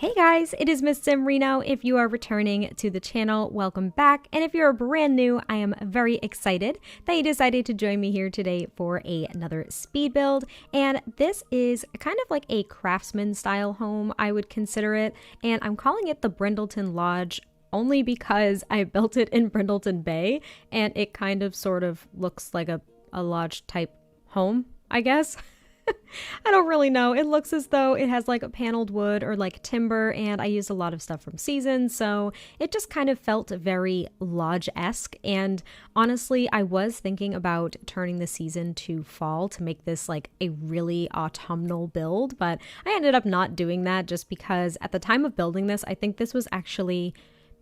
Hey guys, it is MissSimReno. If you are returning to the channel, welcome back. And if you're brand new, I am very excited that you decided to join me here today for another speed build. And this is kind of like a craftsman style home, I would consider it. And I'm calling it the Brindleton Lodge only because I built it in Brindleton Bay and it kind of sort of looks like a lodge type home, I guess. I don't really know. It looks as though it has like a paneled wood or like timber, and I used a lot of stuff from Seasons, so it just kind of felt very lodge-esque. And honestly, I was thinking about turning the season to fall to make this like a really autumnal build, but I ended up not doing that just because at the time of building this, I think this was actually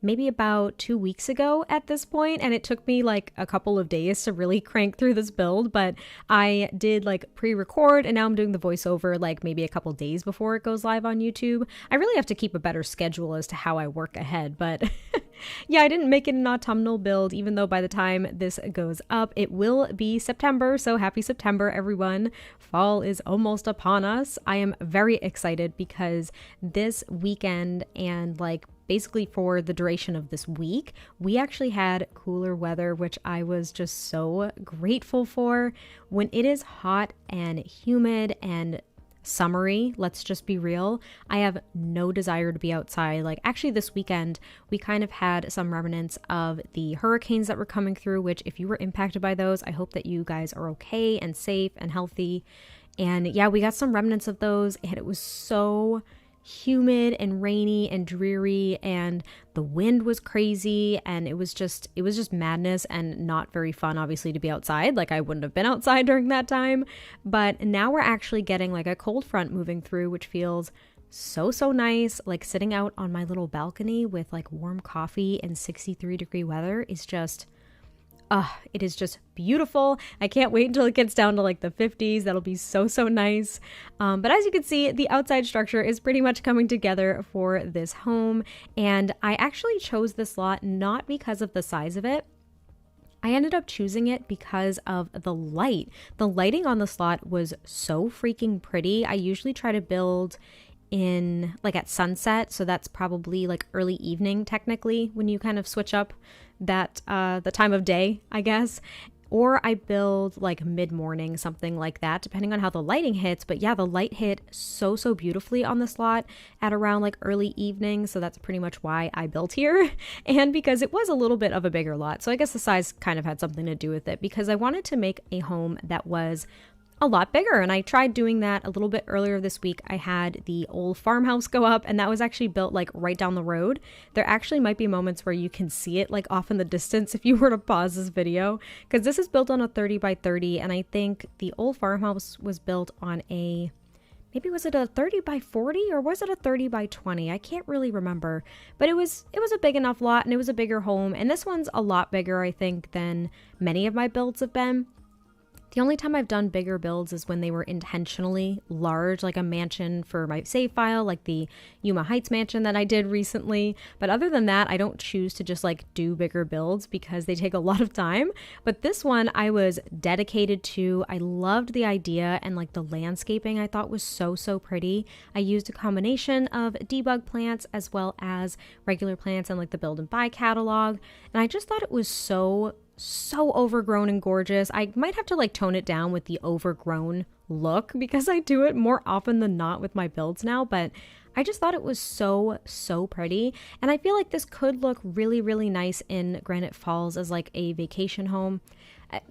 maybe about 2 weeks ago at this point, and it took me like a couple of days to really crank through this build, but I did like pre-record and now I'm doing the voiceover like maybe a couple days before it goes live on YouTube. I really have to keep a better schedule as to how I work ahead, but yeah, I didn't make it an autumnal build, even though by the time this goes up, it will be September, so happy September, everyone. Fall is almost upon us. I am very excited because this weekend and like basically for the duration of this week, we actually had cooler weather, which I was just so grateful for. When it is hot and humid and summery, let's just be real, I have no desire to be outside. Like actually this weekend, we kind of had some remnants of the hurricanes that were coming through, which if you were impacted by those, I hope that you guys are okay and safe and healthy. And yeah, we got some remnants of those and it was so humid and rainy and dreary, and the wind was crazy, and it was just madness and not very fun, obviously, to be outside. Like I wouldn't have been outside during that time. But now we're actually getting like a cold front moving through, which feels so nice. Like sitting out on my little balcony with like warm coffee and 63-degree weather is just it is just beautiful. I can't wait until it gets down to like the 50s. That'll be so nice. But as you can see, the outside structure is pretty much coming together for this home. And I actually chose this lot not because of the size of it. I ended up choosing it because of the light. The lighting on this lot was so freaking pretty. I usually try to build in like at sunset, so that's probably like early evening technically when you kind of switch up that the time of day, I guess, or I build like mid-morning, something like that, depending on how the lighting hits. But yeah, the light hit so beautifully on this lot at around like early evening, so that's pretty much why I built here. And because it was a little bit of a bigger lot, so I guess the size kind of had something to do with it, because I wanted to make a home that was a lot bigger, and I tried doing that a little bit earlier this week. I had the old farmhouse go up, and that was actually built like right down the road. There actually might be moments where you can see it like off in the distance if you were to pause this video, because this is built on a 30 by 30, and I think the old farmhouse was built on a, maybe was it a 30 by 40 or was it a 30 by 20? I can't really remember, but it was a big enough lot and it was a bigger home, and this one's a lot bigger, I think, than many of my builds have been. The only time I've done bigger builds is when they were intentionally large, like a mansion for my save file, like the Yuma Heights mansion that I did recently. But other than that, I don't choose to just like do bigger builds because they take a lot of time. But this one I was dedicated to. I loved the idea, and like the landscaping I thought was so pretty. I used a combination of debug plants as well as regular plants and like the build and buy catalog. And I just thought it was so overgrown and gorgeous. I might have to like tone it down with the overgrown look because I do it more often than not with my builds now, but I just thought it was so pretty. And I feel like this could look really nice in Granite Falls as like a vacation home.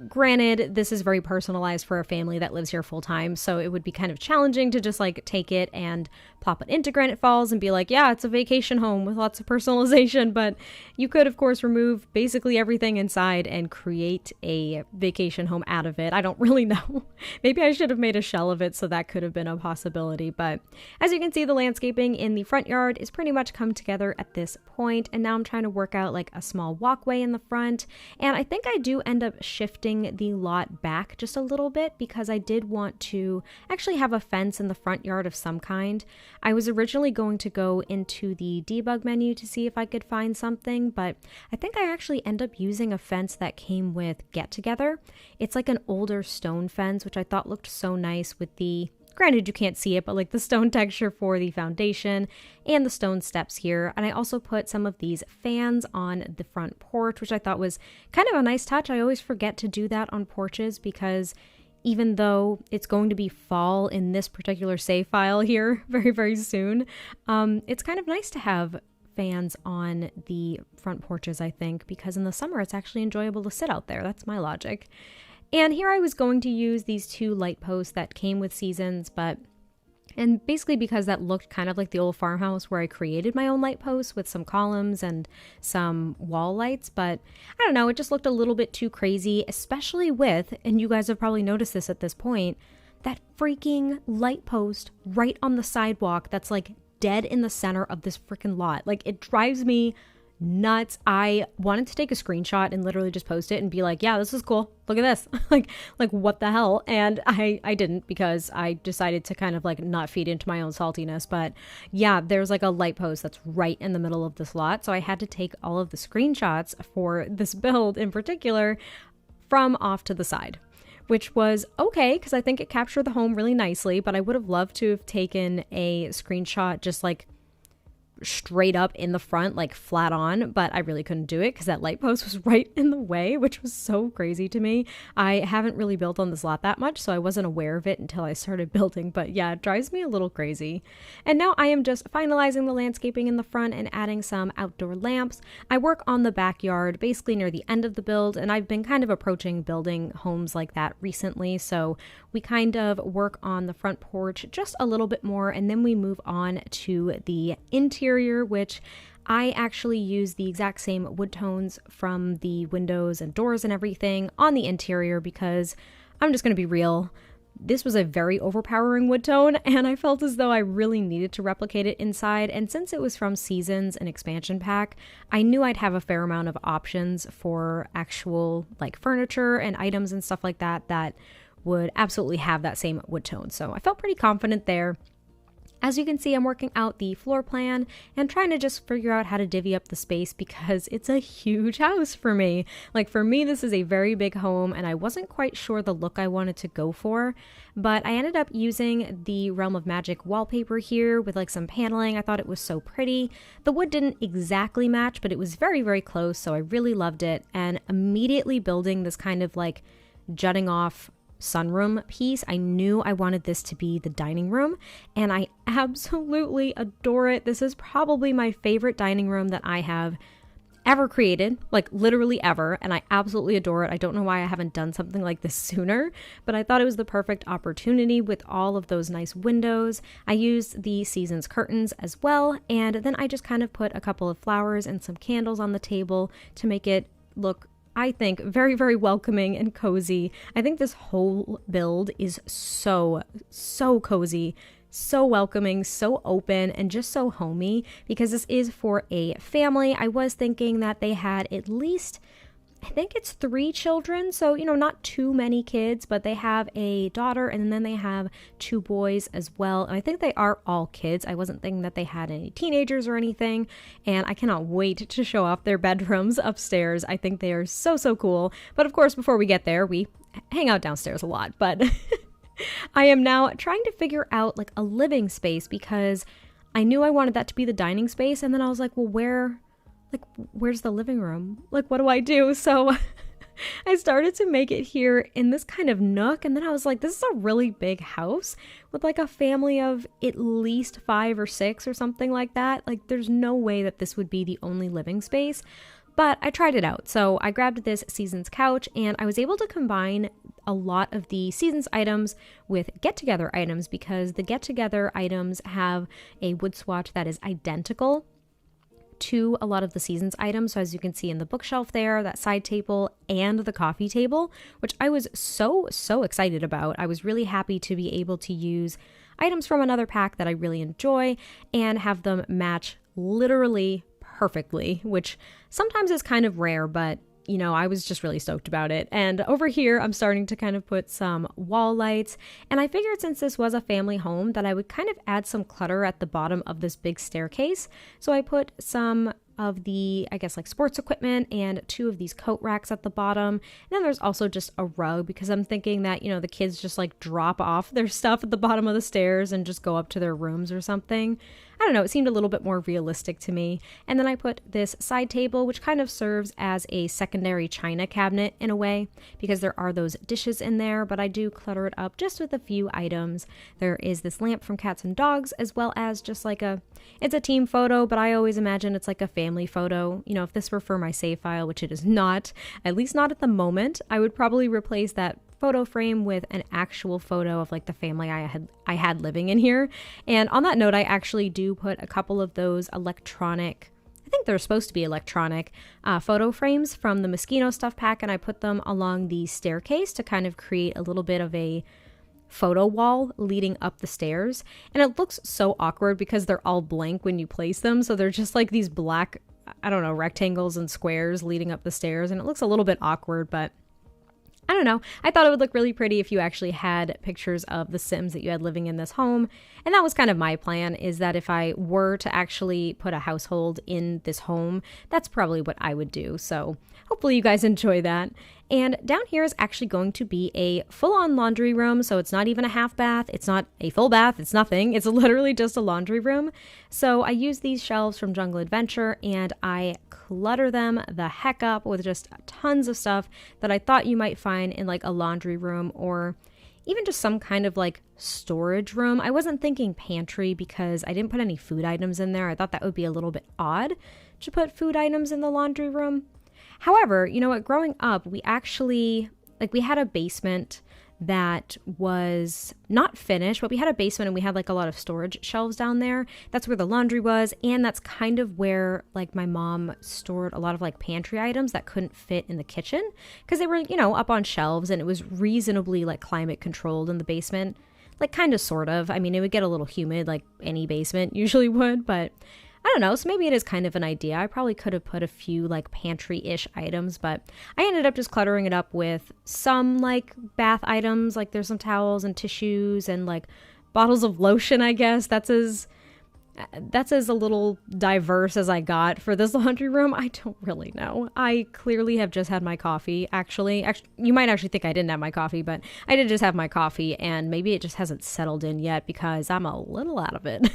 Granted, this is very personalized for a family that lives here full time, so it would be kind of challenging to just like take it and plop it into Granite Falls and be like, yeah, it's a vacation home with lots of personalization. But you could, of course, remove basically everything inside and create a vacation home out of it. I don't really know. Maybe I should have made a shell of it, so that could have been a possibility. But as you can see, the landscaping in the front yard is pretty much come together at this point, and now I'm trying to work out like a small walkway in the front. And I think I do end up shifting the lot back just a little bit because I did want to actually have a fence in the front yard of some kind. I was originally going to go into the debug menu to see if I could find something, but I think I actually end up using a fence that came with Get Together. It's like an older stone fence, which I thought looked so nice with the Granted, you can't see it, but like the stone texture for the foundation and the stone steps here. And I also put some of these fans on the front porch, which I thought was kind of a nice touch. I always forget to do that on porches because even though it's going to be fall in this particular save file here very, very soon, it's kind of nice to have fans on the front porches, I think, because in the summer it's actually enjoyable to sit out there. That's my logic. And here I was going to use these 2 light posts that came with Seasons, and basically because that looked kind of like the old farmhouse where I created my own light posts with some columns and some wall lights, but I don't know, it just looked a little bit too crazy, especially with, and you guys have probably noticed this at this point, that freaking light post right on the sidewalk that's like dead in the center of this freaking lot. Like, it drives me nuts. I wanted to take a screenshot and literally just post it and be like, yeah, this is cool. Look at this. like what the hell? And I didn't, because I decided to kind of like not feed into my own saltiness. But yeah, there's like a light post that's right in the middle of this lot. So I had to take all of the screenshots for this build in particular from off to the side, which was okay because I think it captured the home really nicely. But I would have loved to have taken a screenshot just like straight up in the front, like flat on, but I really couldn't do it because that light post was right in the way, which was so crazy to me. I haven't really built on this lot that much, so I wasn't aware of it until I started building, but yeah, it drives me a little crazy. And now I am just finalizing the landscaping in the front and adding some outdoor lamps. I work on the backyard basically near the end of the build, and I've been kind of approaching building homes like that recently, so we kind of work on the front porch just a little bit more, and then we move on to the interior, which I actually use the exact same wood tones from the windows and doors and everything on the interior because I'm just going to be real. This was a very overpowering wood tone, and I felt as though I really needed to replicate it inside. And since it was from Seasons and Expansion Pack, I knew I'd have a fair amount of options for actual like furniture and items and stuff like that that would absolutely have that same wood tone. So I felt pretty confident there. As you can see, I'm working out the floor plan and trying to just figure out how to divvy up the space because it's a huge house for me. Like, for me, this is a very big home, and I wasn't quite sure the look I wanted to go for, but I ended up using the Realm of Magic wallpaper here with like some paneling. I thought it was so pretty. The wood didn't exactly match, but it was very, very close, so I really loved it. And immediately building this kind of like jutting off sunroom piece, I knew I wanted this to be the dining room, and I absolutely adore it. This is probably my favorite dining room that I have ever created, like literally ever, and I absolutely adore it. I don't know why I haven't done something like this sooner, but I thought it was the perfect opportunity with all of those nice windows. I used the Seasons curtains as well, and then I just kind of put a couple of flowers and some candles on the table to make it look, I think, very, very welcoming and cozy. I think this whole build is so cozy, so welcoming, so open, and just so homey because this is for a family. I was thinking that they had at least, I think it's 3 children, so, you know, not too many kids, but they have a daughter and then they have 2 boys as well. And I think they are all kids. I wasn't thinking that they had any teenagers or anything, and I cannot wait to show off their bedrooms upstairs. I think they are so cool. But of course, before we get there, we hang out downstairs a lot, but I am now trying to figure out like a living space because I knew I wanted that to be the dining space, and then I was like, well, where's the living room? Like, what do I do? So I started to make it here in this kind of nook, and then I was like, this is a really big house with like a family of at least 5 or 6 or something like that. Like, there's no way that this would be the only living space. But I tried it out. So I grabbed this Seasons couch, and I was able to combine a lot of the Seasons items with get-together items because the get-together items have a wood swatch that is identical to a lot of the Seasons items. So as you can see in the bookshelf there, that side table and the coffee table, which I was so excited about. I was really happy to be able to use items from another pack that I really enjoy and have them match literally perfectly, which sometimes is kind of rare, but you know, I was just really stoked about it. And over here, I'm starting to kind of put some wall lights. And I figured since this was a family home that I would kind of add some clutter at the bottom of this big staircase. So I put some of the, I guess, like sports equipment and 2 of these coat racks at the bottom. And then there's also just a rug because I'm thinking that, the kids just like drop off their stuff at the bottom of the stairs and just go up to their rooms or something. I don't know, it seemed a little bit more realistic to me. And then I put this side table, which kind of serves as a secondary china cabinet in a way, because there are those dishes in there, but I do clutter it up just with a few items. There is this lamp from Cats and Dogs, as well as just like it's a team photo, but I always imagine it's like a family photo. If this were for my save file, which it is not, at least not at the moment, I would probably replace that photo frame with an actual photo of like the family I had living in here. And on that note, I actually do put a couple of those electronic, I think they're supposed to be electronic photo frames from the Moschino stuff pack, and I put them along the staircase to kind of create a little bit of a photo wall leading up the stairs. And it looks so awkward because they're all blank when you place them, so they're just like these black, I don't know, rectangles and squares leading up the stairs, and it looks a little bit awkward, but I don't know. I thought it would look really pretty if you actually had pictures of the Sims that you had living in this home. And that was kind of my plan, is that if I were to actually put a household in this home, that's probably what I would do. So hopefully you guys enjoy that. And down here is actually going to be a full-on laundry room. So it's not even a half bath. It's not a full bath. It's nothing. It's literally just a laundry room. So I use these shelves from Jungle Adventure and I clutter them the heck up with just tons of stuff that I thought you might find in like a laundry room or even just some kind of like storage room. I wasn't thinking pantry because I didn't put any food items in there. I thought that would be a little bit odd to put food items in the laundry room. However, you know what, growing up, we actually, we had a basement that was not finished, but we had a basement and we had like a lot of storage shelves down there. That's where the laundry was, and that's kind of where like my mom stored a lot of like pantry items that couldn't fit in the kitchen because they were, up on shelves, and it was reasonably like climate controlled in the basement. Like kind of, sort of. I mean, it would get a little humid like any basement usually would, but I don't know, so maybe it is kind of an idea. I probably could have put a few like pantry-ish items, but I ended up just cluttering it up with some like bath items, like there's some towels and tissues and like bottles of lotion, I guess. That's as a little diverse as I got for this laundry room. I don't really know. I clearly have just had my coffee, actually. You might actually think I didn't have my coffee, but I did just have my coffee, and maybe it just hasn't settled in yet because I'm a little out of it.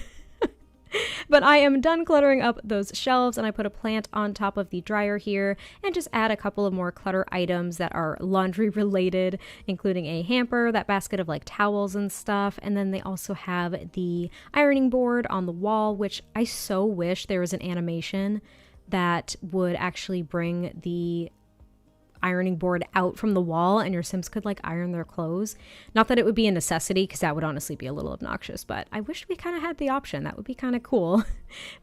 But I am done cluttering up those shelves, and I put a plant on top of the dryer here and just add a couple of more clutter items that are laundry related, including a hamper, that basket of like towels and stuff. And then they also have the ironing board on the wall, which I so wish there was an animation that would actually bring the ironing board out from the wall and your Sims could like iron their clothes. Not that it would be a necessity, because that would honestly be a little obnoxious, but I wish we kind of had the option. That would be kind of cool.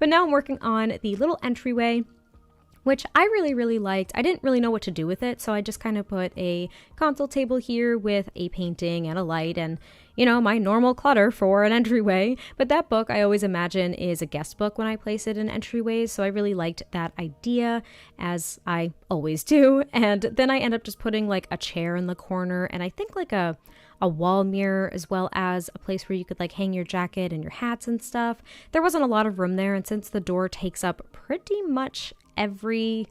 But now I'm working on the little entryway, which I really, really liked. I didn't really know what to do with it, so I just kind of put a console table here with a painting and a light and, my normal clutter for an entryway. But that book I always imagine is a guest book when I place it in entryways, so I really liked that idea, as I always do. And then I end up just putting like a chair in the corner, and I think like a wall mirror, as well as a place where you could like hang your jacket and your hats and stuff. There wasn't a lot of room there, and since the door takes up pretty much every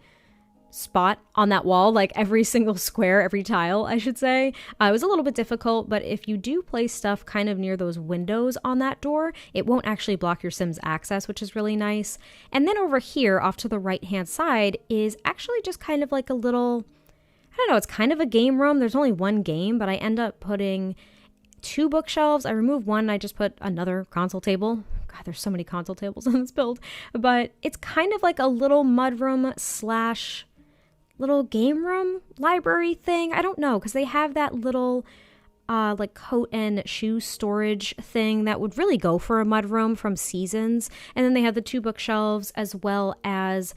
spot on that wall, like every single square, every tile, I should say, it was a little bit difficult. But if you do place stuff kind of near those windows on that door, it won't actually block your Sims access, which is really nice. And then over here off to the right hand side is actually just kind of like a little, I don't know, it's kind of a game room. There's only one game, but I end up putting 2 bookshelves. I removed one, I just put another console table. God, there's so many console tables in this build. But it's kind of like a little mudroom / little game room library thing. I don't know, because they have that little like coat and shoe storage thing that would really go for a mudroom from Seasons. And then they have the 2 bookshelves, as well as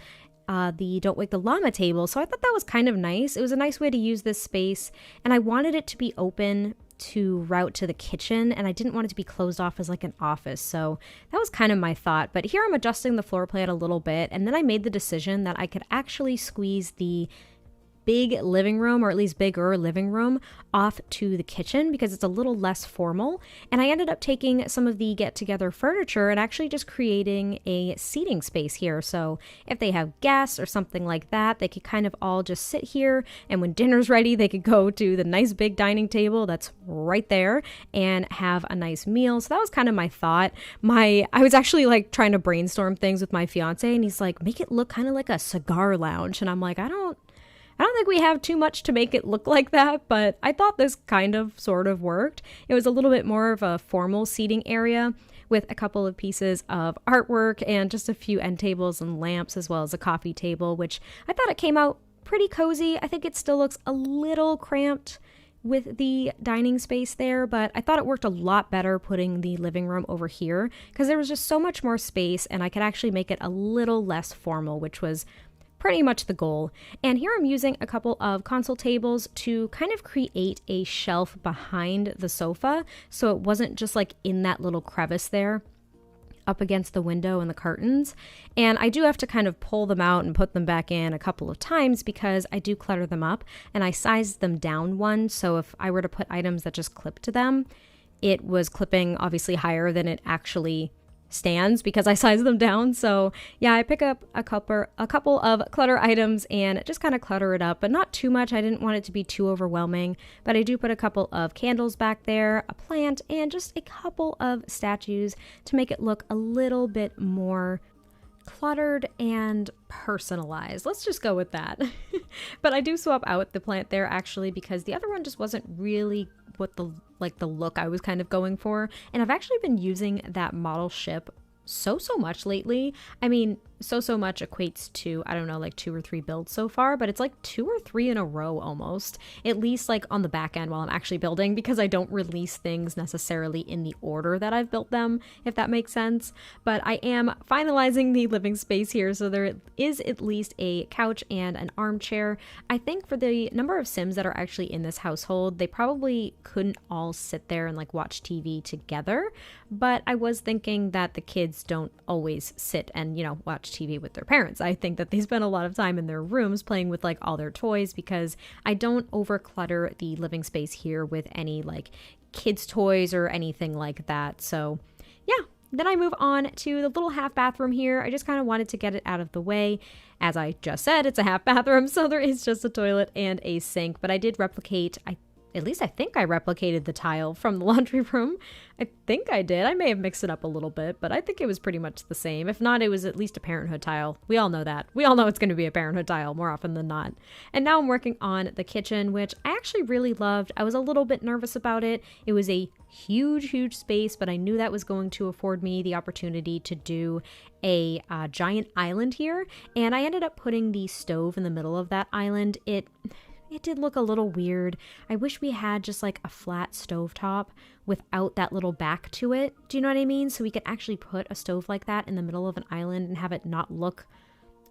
the Don't Wake the Llama table. So I thought that was kind of nice. It was a nice way to use this space, and I wanted it to be open to route to the kitchen, and I didn't want it to be closed off as like an office. So that was kind of my thought. But here I'm adjusting the floor plan a little bit, and then I made the decision that I could actually squeeze the big living room, or at least bigger living room, off to the kitchen because it's a little less formal. And I ended up taking some of the get-together furniture and actually just creating a seating space here. So if they have guests or something like that, they could kind of all just sit here, and when dinner's ready, they could go to the nice big dining table that's right there and have a nice meal. So that was kind of my thought. I was actually like trying to brainstorm things with my fiance, and he's like, make it look kind of like a cigar lounge. And I'm like, I don't think we have too much to make it look like that, but I thought this kind of sort of worked. It was a little bit more of a formal seating area with a couple of pieces of artwork and just a few end tables and lamps, as well as a coffee table, which I thought it came out pretty cozy. I think it still looks a little cramped with the dining space there, but I thought it worked a lot better putting the living room over here because there was just so much more space, and I could actually make it a little less formal, which was pretty much the goal. And here I'm using a couple of console tables to kind of create a shelf behind the sofa, so it wasn't just like in that little crevice there up against the window and the curtains. And I do have to kind of pull them out and put them back in a couple of times because I do clutter them up, and I sized them down one, so if I were to put items that just clip to them, it was clipping obviously higher than it actually stands because I sized them down. So yeah, I pick up a couple of clutter items and just kind of clutter it up, but not too much. I didn't want it to be too overwhelming, but I do put a couple of candles back there, a plant, and just a couple of statues to make it look a little bit more cluttered and personalized. Let's just go with that. But I do swap out the plant there actually because the other one just wasn't really what the look I was kind of going for. And I've actually been using that model ship so much lately. I mean, so much equates to, I don't know, like 2 or 3 builds so far, but it's like 2 or 3 in a row almost, at least like on the back end while I'm actually building, because I don't release things necessarily in the order that I've built them, if that makes sense. But I am finalizing the living space here, so there is at least a couch and an armchair. I think for the number of Sims that are actually in this household, they probably couldn't all sit there and like watch TV together, but I was thinking that the kids don't always sit and, you know, watch TV with their parents. I think that they spend a lot of time in their rooms playing with like all their toys, because I don't overclutter the living space here with any like kids' toys or anything like that. So yeah, then I move on to the little half bathroom here. I just kind of wanted to get it out of the way. As I just said, it's a half bathroom, so there is just a toilet and a sink, but I did replicate, at least I think I replicated the tile from the laundry room. I think I did. I may have mixed it up a little bit, but I think it was pretty much the same. If not, it was at least a Parenthood tile. We all know that. We all know it's going to be a Parenthood tile more often than not. And now I'm working on the kitchen, which I actually really loved. I was a little bit nervous about it. It was a huge space, but I knew that was going to afford me the opportunity to do a giant island here. And I ended up putting the stove in the middle of that island. It did look a little weird. I wish we had just like a flat stovetop without that little back to it. Do you know what I mean? So we could actually put a stove like that in the middle of an island and have it not look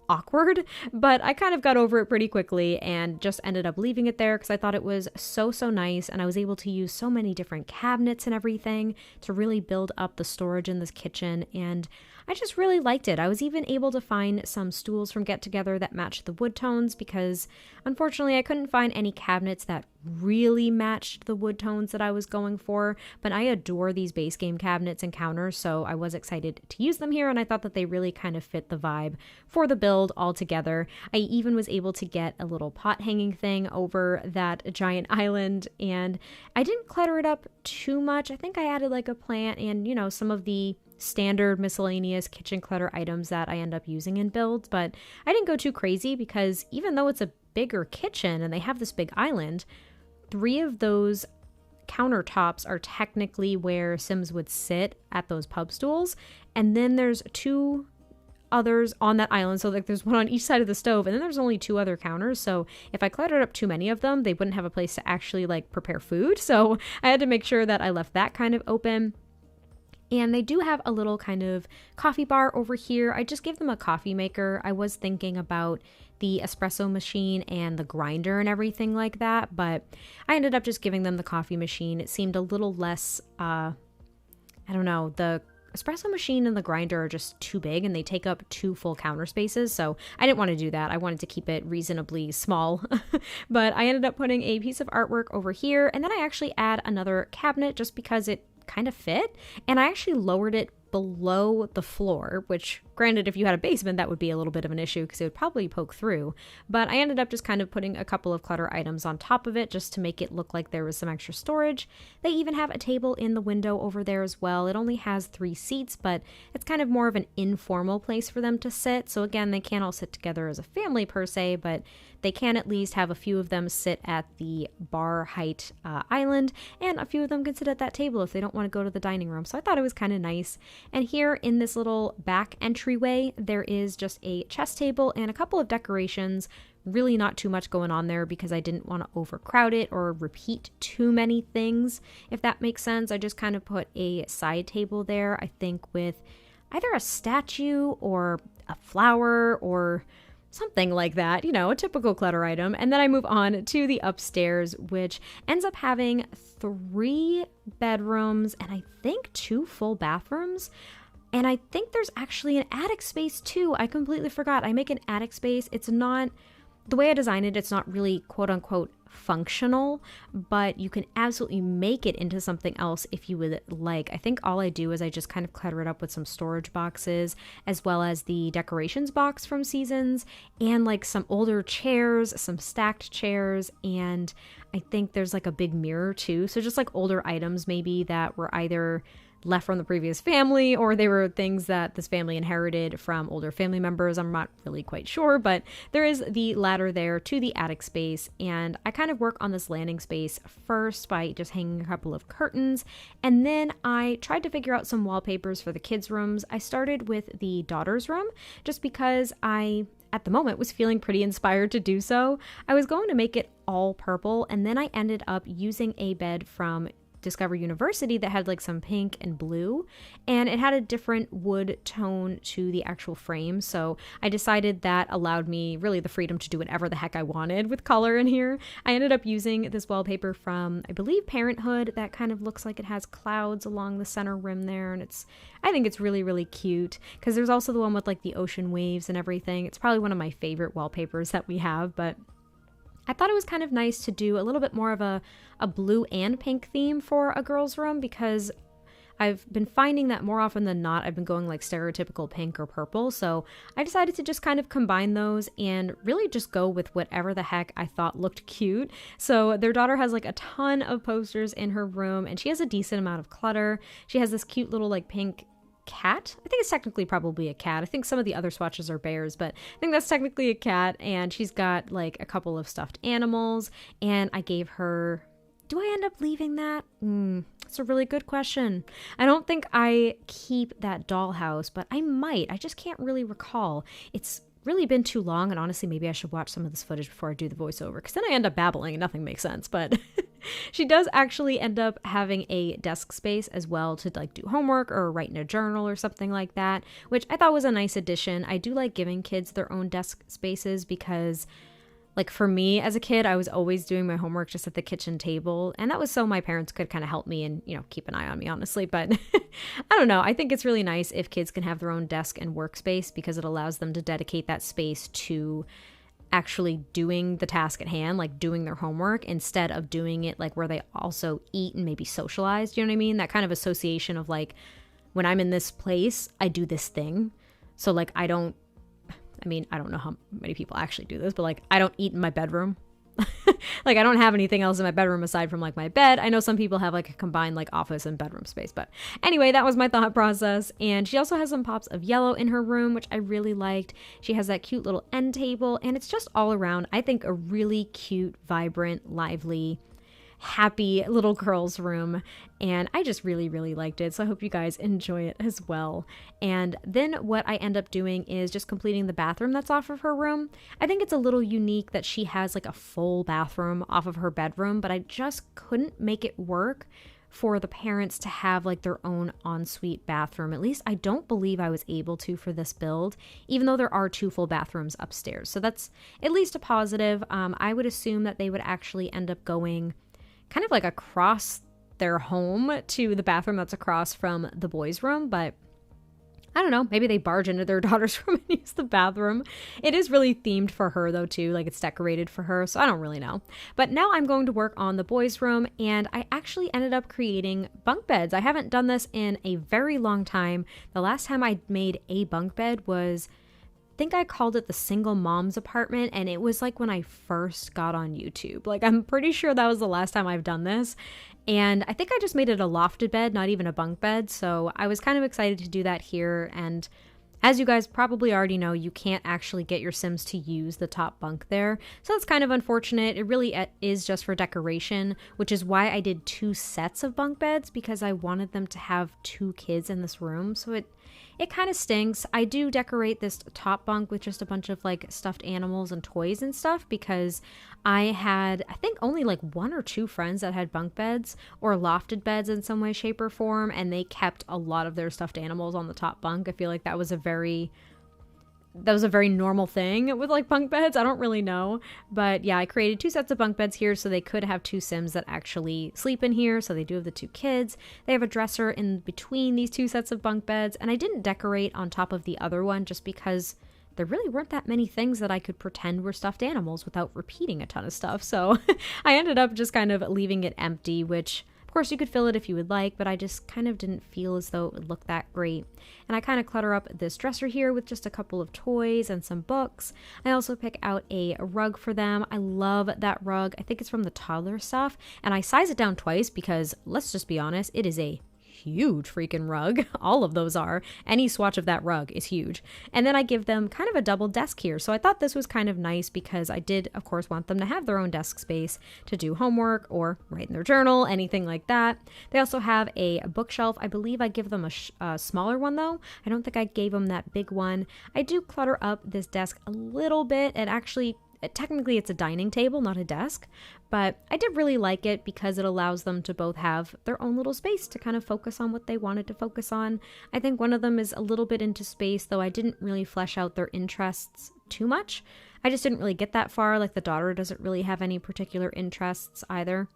awkward. But I kind of got over it pretty quickly and just ended up leaving it there because I thought it was so nice, and I was able to use so many different cabinets and everything to really build up the storage in this kitchen, and I just really liked it. I was even able to find some stools from Get Together that matched the wood tones, because unfortunately I couldn't find any cabinets that really matched the wood tones that I was going for, but I adore these base game cabinets and counters, so I was excited to use them here, and I thought that they really kind of fit the vibe for the build altogether. I even was able to get a little pot hanging thing over that giant island, and I didn't clutter it up too much. I think I added like a plant and, you know, some of the standard miscellaneous kitchen clutter items that I end up using in builds, but I didn't go too crazy because even though it's a bigger kitchen and they have this big island, 3 of those countertops are technically where Sims would sit at those pub stools, and then there's 2 others on that island, so like there's one on each side of the stove, and then there's only 2 other counters, so if I cluttered up too many of them, they wouldn't have a place to actually like prepare food, so I had to make sure that I left that kind of open. And they do have a little kind of coffee bar over here. I just gave them a coffee maker. I was thinking about the espresso machine and the grinder and everything like that, but I ended up just giving them the coffee machine. It seemed a little less, I don't know, the espresso machine and the grinder are just too big and they take up 2 full counter spaces. So I didn't want to do that. I wanted to keep it reasonably small. But I ended up putting a piece of artwork over here, and then I actually add another cabinet just because it kind of fit. And I actually lowered it below the floor, which granted, if you had a basement, that would be a little bit of an issue because it would probably poke through. But I ended up just kind of putting a couple of clutter items on top of it just to make it look like there was some extra storage. They even have a table in the window over there as well. It only has 3 seats, but it's kind of more of an informal place for them to sit. So again, they can't all sit together as a family per se, but they can at least have a few of them sit at the bar height island, and a few of them can sit at that table if they don't want to go to the dining room. So I thought it was kind of nice. And here in this little back entryway, there is just a chess table and a couple of decorations. Really not too much going on there because I didn't want to overcrowd it or repeat too many things, if that makes sense. I just kind of put a side table there, I think with either a statue or a flower or something like that, a typical clutter item. And then I move on to the upstairs, which ends up having 3 bedrooms and I think 2 full bathrooms. And I think there's actually an attic space too. I completely forgot. I make an attic space. It's not, the way I designed it, it's not really quote unquote functional, but you can absolutely make it into something else if you would like. I think all I do is I just kind of clutter it up with some storage boxes, as well as the decorations box from Seasons, and like some older chairs, some stacked chairs, and I think there's like a big mirror too. So just like older items maybe that were either left from the previous family or they were things that this family inherited from older family members. I'm not really quite sure, but there is the ladder there to the attic space, and I kind of work on this landing space first by just hanging a couple of curtains, and then I tried to figure out some wallpapers for the kids' rooms. I started with the daughter's room just because I at the moment was feeling pretty inspired to do so. I was going to make it all purple, and then I ended up using a bed from Discover University that had like some pink and blue, and it had a different wood tone to the actual frame. So I decided that allowed me really the freedom to do whatever the heck I wanted with color in here. I ended up using this wallpaper from, I believe, Parenthood that kind of looks like it has clouds along the center rim there, and I think it's really, really cute because there's also the one with like the ocean waves and everything. It's probably one of my favorite wallpapers that we have, but I thought it was kind of nice to do a little bit more of a blue and pink theme for a girl's room because I've been finding that more often than not, I've been going like stereotypical pink or purple. So I decided to just kind of combine those and really just go with whatever the heck I thought looked cute. So their daughter has like a ton of posters in her room, and she has a decent amount of clutter. She has this cute little like pink cat. I think it's technically probably a cat. I think some of the other swatches are bears, but I think that's technically a cat. And she's got like a couple of stuffed animals, and I gave her, do I end up leaving that? That's a really good question. I don't think I keep that dollhouse, but I might. I just can't really recall. It's really been too long, and honestly maybe I should watch some of this footage before I do the voiceover, because then I end up babbling and nothing makes sense. But she does actually end up having a desk space as well to like do homework or write in a journal or something like that, which I thought was a nice addition. I do like giving kids their own desk spaces because like for me as a kid, I was always doing my homework just at the kitchen table, and that was so my parents could kind of help me and, keep an eye on me, honestly. But I don't know. I think it's really nice if kids can have their own desk and workspace because it allows them to dedicate that space to actually doing the task at hand, like doing their homework, instead of doing it like where they also eat and maybe socialize. Do you know what I mean? That kind of association of like, when I'm in this place, I do this thing. So like I don't know how many people actually do this, but like I don't eat in my bedroom. Like I don't have anything else in my bedroom aside from like my bed. I know some people have like a combined like office and bedroom space, but anyway, that was my thought process. And she also has some pops of yellow in her room, which I really liked. She has that cute little end table, and it's just all around, I think, a really cute, vibrant, lively, happy little girl's room, and I just really, really liked it. So I hope you guys enjoy it as well. And then what I end up doing is just completing the bathroom that's off of her room. I think it's a little unique that she has like a full bathroom off of her bedroom, but I just couldn't make it work for the parents to have like their own ensuite bathroom. At least I don't believe I was able to for this build, even though there are 2 full bathrooms upstairs. So that's at least a positive. I would assume that they would actually end up going kind of like across their home to the bathroom that's across from the boys' room, but I don't know, maybe they barge into their daughter's room and use the bathroom. It is really themed for her though too, like it's decorated for her, so I don't really know. But now I'm going to work on the boys' room, and I actually ended up creating bunk beds. I haven't done this in a very long time. The last time I made a bunk bed was, I think I called it the single mom's apartment, and it was like when I first got on YouTube. Like I'm pretty sure that was the last time I've done this. And I think I just made it a lofted bed, not even a bunk bed. So I was kind of excited to do that here. And as you guys probably already know, you can't actually get your Sims to use the top bunk there. So that's kind of unfortunate. It really is just for decoration, which is why I did 2 sets of bunk beds, because I wanted them to have 2 kids in this room. So it kind of stinks. I do decorate this top bunk with just a bunch of like stuffed animals and toys and stuff, because I had, I think, only like 1 or 2 friends that had bunk beds or lofted beds in some way, shape, or form, and they kept a lot of their stuffed animals on the top bunk. I feel like that was a very normal thing with like bunk beds. I don't really know, but yeah, I created 2 sets of bunk beds here so they could have 2 Sims that actually sleep in here. So they do have the 2 kids. They have a dresser in between these 2 sets of bunk beds, and I didn't decorate on top of the other one just because there really weren't that many things that I could pretend were stuffed animals without repeating a ton of stuff. So I ended up just kind of leaving it empty, which of course you could fill it if you would like, but I just kind of didn't feel as though it would look that great. And I kind of clutter up this dresser here with just a couple of toys and some books. I also pick out a rug for them. I love that rug. I think it's from the toddler stuff, and I size it down twice because, let's just be honest, it is a huge freaking rug. All of those are. Any swatch of that rug is huge. And then I give them kind of a double desk here. So I thought this was kind of nice because I did, of course, want them to have their own desk space to do homework or write in their journal, anything like that. They also have a bookshelf. I believe I give them a smaller one though. I don't think I gave them that big one. I do clutter up this desk a little bit. And actually, technically it's a dining table, not a desk, but I did really like it because it allows them to both have their own little space to kind of focus on what they wanted to focus on. I think one of them is a little bit into space, though I didn't really flesh out their interests too much. I just didn't really get that far. Like the daughter doesn't really have any particular interests either.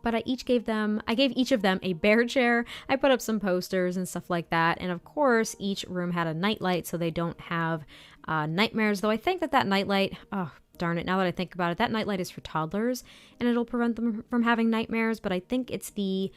But I gave each of them a bear chair. I put up some posters and stuff like that. And of course, each room had a nightlight so they don't have nightmares. Though I think that nightlight, oh, darn it, now that I think about it, that nightlight is for toddlers and it'll prevent them from having nightmares. But I think it's the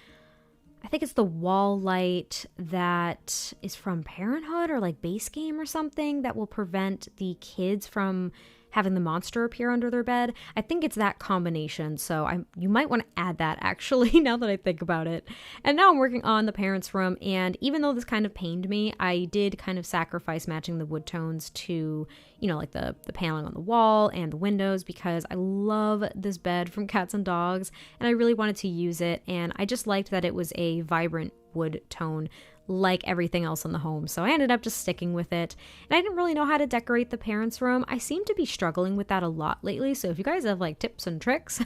wall light that is from Parenthood or like Base Game or something that will prevent the kids from having the monster appear under their bed. I think it's that combination, so you might want to add that actually now that I think about it. And now I'm working on the parents' room, and even though this kind of pained me, I did kind of sacrifice matching the wood tones to, you know, like the paneling on the wall and the windows, because I love this bed from Cats and Dogs and I really wanted to use it, and I just liked that it was a vibrant wood tone like everything else in the home. So I ended up just sticking with it. And I didn't really know how to decorate the parents' room. I seem to be struggling with that a lot lately. So if you guys have like tips and tricks,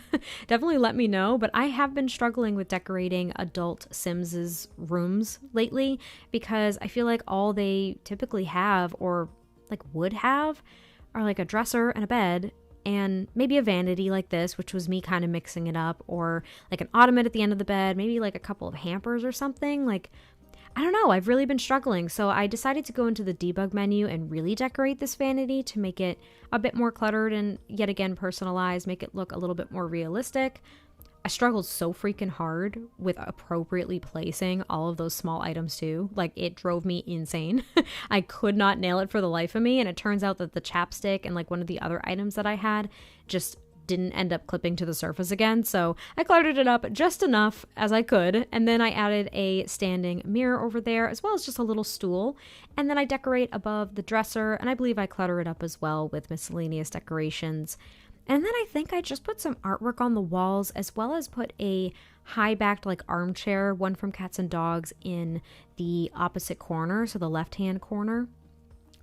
definitely let me know. But I have been struggling with decorating adult Sims' rooms lately because I feel like all they typically have or like would have are like a dresser and a bed and maybe a vanity like this, which was me kind of mixing it up, or like an ottoman at the end of the bed, maybe like a couple of hampers or something. Like, I don't know, I've really been struggling, so I decided to go into the debug menu and really decorate this vanity to make it a bit more cluttered and yet again personalized, make it look a little bit more realistic. I struggled so freaking hard with appropriately placing all of those small items too. Like, it drove me insane. I could not nail it for the life of me, and it turns out that the chapstick and like one of the other items that I had just didn't end up clipping to the surface again, so I cluttered it up just enough as I could, and then I added a standing mirror over there as well as just a little stool, and then I decorate above the dresser, and I believe I clutter it up as well with miscellaneous decorations. And then I think I just put some artwork on the walls, as well as put a high-backed like armchair, one from Cats and Dogs, in the opposite corner, so the left-hand corner,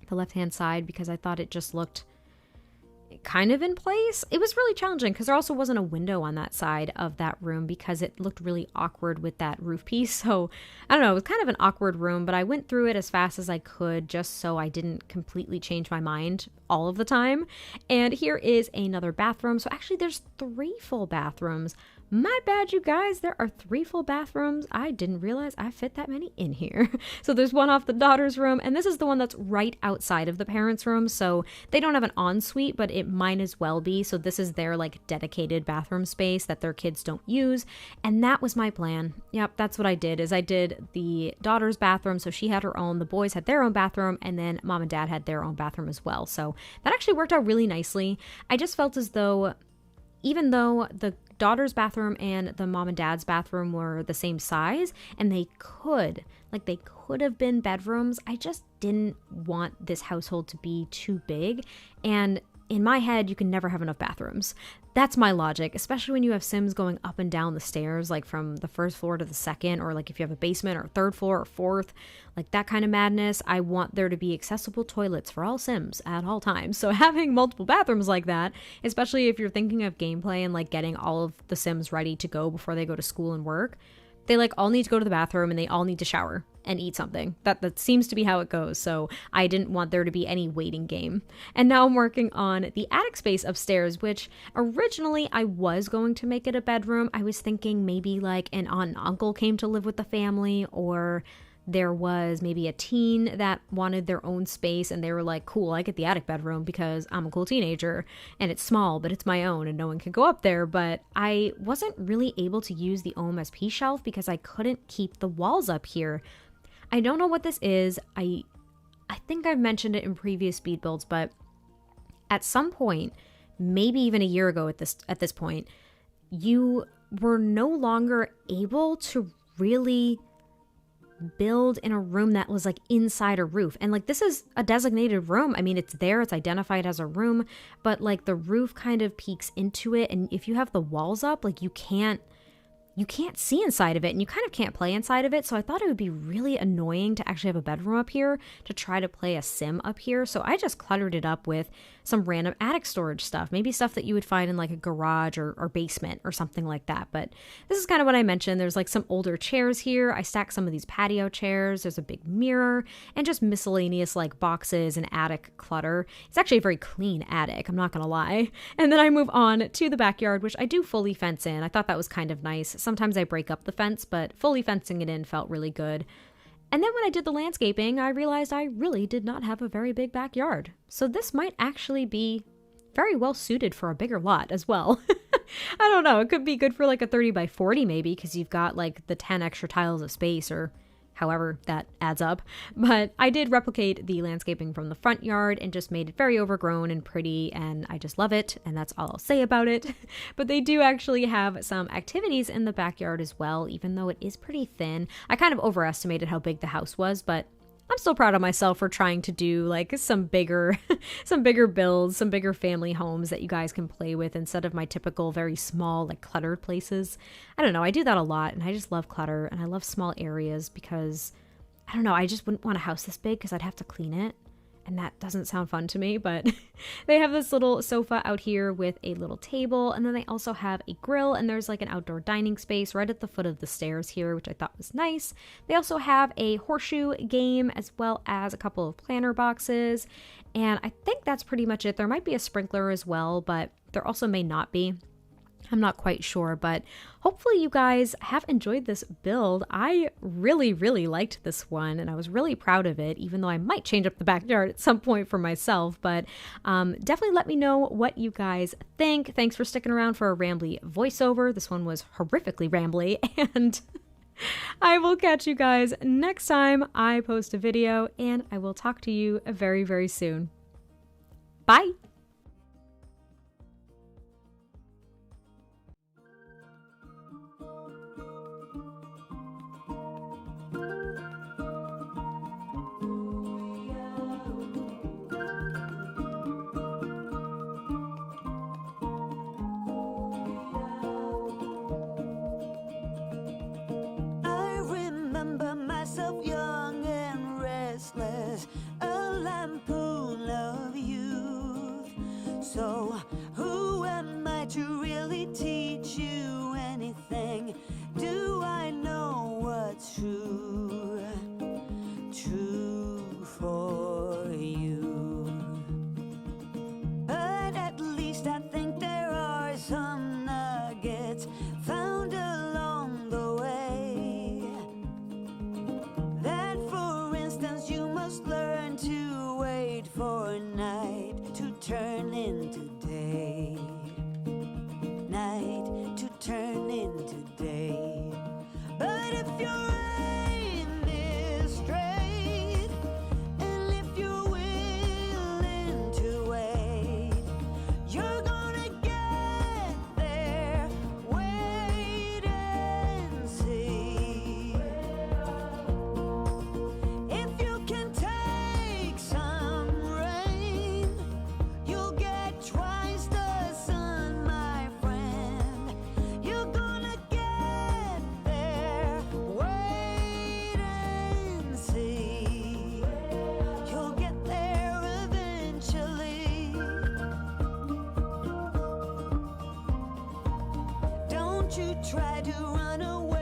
the left-hand side, because I thought it just looked kind of in place. It was really challenging because there also wasn't a window on that side of that room because it looked really awkward with that roof piece. So I don't know, it was kind of an awkward room, but I went through it as fast as I could just so I didn't completely change my mind all of the time. And here is another bathroom. So actually there's 3 full bathrooms. My bad, you guys. There are 3 full bathrooms. I didn't realize I fit that many in here. So there's one off the daughter's room, and this is the one that's right outside of the parents' room. So they don't have an ensuite, but it might as well be. So this is their like dedicated bathroom space that their kids don't use. And that was my plan. Yep, that's what I did. Is I did the daughter's bathroom, so she had her own. The boys had their own bathroom, and then mom and dad had their own bathroom as well. So that actually worked out really nicely. I just felt as though, even though the daughter's bathroom and the mom and dad's bathroom were the same size and they could have been bedrooms, I just didn't want this household to be too big. And in my head, you can never have enough bathrooms. That's my logic, especially when you have Sims going up and down the stairs, like from the first floor to the second, or like if you have a basement or 3rd floor or 4th, like that kind of madness. I want there to be accessible toilets for all Sims at all times. So having multiple bathrooms like that, especially if you're thinking of gameplay and like getting all of the Sims ready to go before they go to school and work, they like all need to go to the bathroom and they all need to shower and eat something. That seems to be how it goes. So I didn't want there to be any waiting game. And now I'm working on the attic space upstairs, which originally I was going to make it a bedroom. I was thinking maybe like an aunt and uncle came to live with the family, or there was maybe a teen that wanted their own space and they were like, cool, I get the attic bedroom because I'm a cool teenager and it's small, but it's my own and no one can go up there. But I wasn't really able to use the OMSP shelf because I couldn't keep the walls up here. I don't know what this is. I think I've mentioned it in previous speed builds, but at some point, maybe even a year ago at this point, you were no longer able to really build in a room that was like inside a roof. And like this is a designated room. I mean, it's there, it's identified as a room, but like the roof kind of peeks into it, and if you have the walls up, like you can't see inside of it and you kind of can't play inside of it. So I thought it would be really annoying to actually have a bedroom up here to try to play a sim up here. So I just cluttered it up with some random attic storage stuff, maybe stuff that you would find in like a garage or basement or something like that. But this is kind of what I mentioned. There's like some older chairs here. I stacked some of these patio chairs. There's a big mirror and just miscellaneous like boxes and attic clutter. It's actually a very clean attic, I'm not gonna lie. And then I move on to the backyard, which I do fully fence in. I thought that was kind of nice. Sometimes I break up the fence, but fully fencing it in felt really good. And then when I did the landscaping, I realized I really did not have a very big backyard. So this might actually be very well suited for a bigger lot as well. I don't know. It could be good for like a 30 by 40 maybe, because you've got like the 10 extra tiles of space, or however that adds up. But I did replicate the landscaping from the front yard and just made it very overgrown and pretty, and I just love it, and that's all I'll say about it. But they do actually have some activities in the backyard as well, even though it is pretty thin. I kind of overestimated how big the house was, but I'm still proud of myself for trying to do like some bigger builds, some bigger family homes that you guys can play with instead of my typical very small, like cluttered places. I don't know. I do that a lot, and I just love clutter, and I love small areas because I don't know. I just wouldn't want a house this big because I'd have to clean it. And that doesn't sound fun to me, but they have this little sofa out here with a little table, and then they also have a grill, and there's like an outdoor dining space right at the foot of the stairs here, which I thought was nice. They also have a horseshoe game as well as a couple of planter boxes, and I think that's pretty much it. There might be a sprinkler as well, but there also may not be. I'm not quite sure, but hopefully you guys have enjoyed this build. I really, really liked this one, and I was really proud of it, even though I might change up the backyard at some point for myself. But definitely let me know what you guys think. Thanks for sticking around for a rambly voiceover. This one was horrifically rambly, and I will catch you guys next time I post a video, and I will talk to you very, very soon. Bye! Young and restless, a lampoon of youth. to really teach you anything. Do I know what's true, true for you? But at least I think there are some nuggets found along the way. That, for instance, you must learn to wait for night to turn into day. Night to turn into day. But if your aim is straight, and if you're willing to wait, you're gonna get there. Wait and see. If you can take some rain, you'll get twice the sun, my friend. You're gonna get there. Wait and see. You'll get there eventually. Don't you try to run away